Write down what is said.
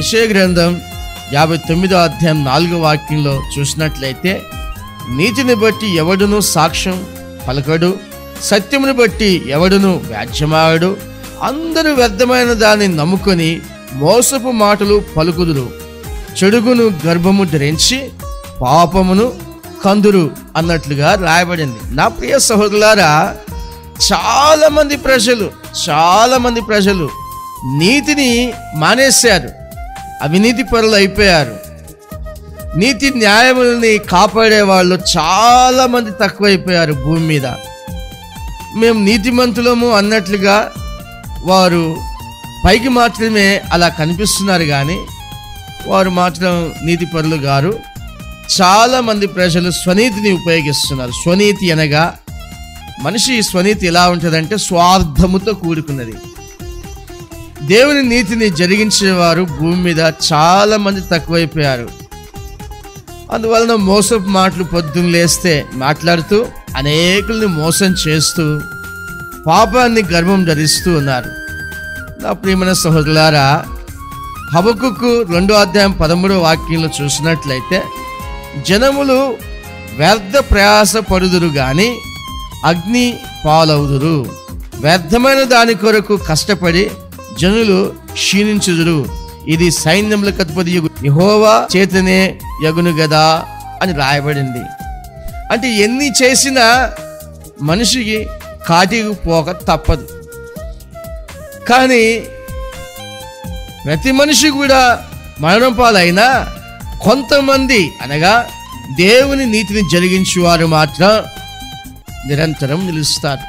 యెషయా గ్రంథం 59వ అధ్యాయం 4వ వాక్యంలో చూసినట్లయితే, నీతిని బట్టి ఎవడును సాక్ష్యం పలకడు, సత్యమును బట్టి ఎవడును వ్యాజ్యమాడు, అందరూ వ్యర్థమైన దాన్ని నమ్ముకొని మోసపు మాటలు పలుకుదురు, చెడుగును గర్భము ధరించి పాపమును కందురు అన్నట్లుగా రాయబడింది. నా ప్రియ సహోదరులారా, చాలా మంది ప్రజలు నీతిని మానేశారు, అవినీతి పరులు అయిపోయారు. నీతి న్యాయములని కాపాడే వాళ్ళు చాలా మంది తక్కువైపోయారు భూమి మీద. మేము నీతిమంతులము అన్నట్లుగా వారు పైకి మాత్రమే అలా కనిపిస్తున్నారు, కానీ వారు మాత్రం నీతి పరులు గారు. చాలా మంది ప్రజలు స్వనీతిని ఉపయోగిస్తున్నారు. స్వనీతి అనగా మనిషి స్వనీతి ఎలా ఉంటుందంటే స్వార్థముతో కూడుకున్నది. దేవుని నీతిని జరిగించేవారు భూమి మీద చాలా మంది తక్కువైపోయారు. అందువలన మోసపు మాటలు పొద్దున్న లేస్తే మాట్లాడుతూ అనేకుల్ని మోసం చేస్తూ పాపాన్ని గర్భం ధరిస్తూ ఉన్నారు. నా ప్రియమైన సహోదరులారా, హబక్కుకు 2వ అధ్యాయం 13వ వాక్యంలో చూసినట్లయితే, జనములు వ్యర్థ ప్రయాస పడుదురు గాని అగ్ని పాలవుదురు, వ్యర్థమైన దాని కొరకు కష్టపడి జనులు క్షీణించుదురు, ఇది సైన్యములకు అధిపతి యెహోవా చేతనే యగును గదా అని రాయబడింది. అంటే ఎన్ని చేసినా మనిషికి కాటికి పోక తప్పదు. కానీ ప్రతి మనిషి కూడా మరణం పాలైనా కొంతమంది అనగా దేవుని నీతిని జరిగించేవారు మాత్రం నిరంతరం నిలుస్తారు.